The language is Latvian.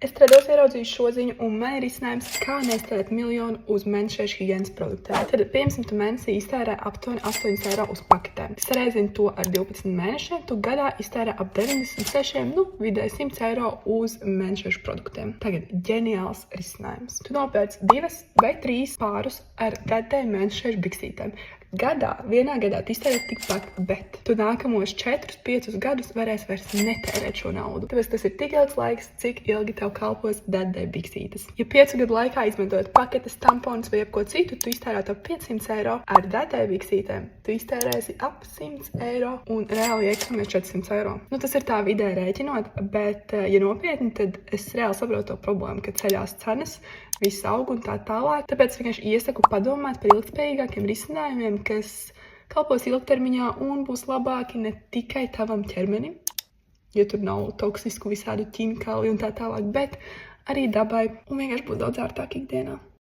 Es trados ieraudzīju šo ziņu, un man ir izcinājums, kā neiztērēt 1 000 000 uz menstruēšanas higienas produktiem. Tad, piemēram, tu mēnesī iztērē aptuveni 8 eiro uz paketēm. Sareizini to ar 12 mēnešiem, tu gadā iztērē ap 96, vidēji 100 eiro uz menstruēšanas produktiem. Tagad ģeniāls risinājums. Tu nopērc 2 vai 3 pārus ar tētēju menstruēšanas biksītēm. Vienā gadā tu iztērē tikpat, bet tu nākamos 4-5 gadus varēsi vairs netērēt šo naudu. Tāpēc tas ir tik ilgs laiks, cik ilgi tev kalpos dēdēju biksītes. Ja 5 gadu laikā izmantojot paketes, tamponus vai jebko citu, tu iztērētu ap 500 eiro ar dēdēju biksītēm. Tu iztērēsi ap 100 eiro un reāli iekasmēs 400 eiro. Tas ir tā vidē rēķinot, bet, ja nopietni, tad es reāli saprotu to problēmu, ka ceļās cenas, viss aug un tā tālāk. Tāpēc vienkārši iesaku padomāt par ilgspējīgākiem risinājumiem, kas kalpos ilgtermiņā un būs labāki ne tikai tavam ķermenim, jo tur nav toksisku visādu ķimikāli un tā tālāk, bet arī dabai un vienkārši būs daudz ērtāk ikdienā.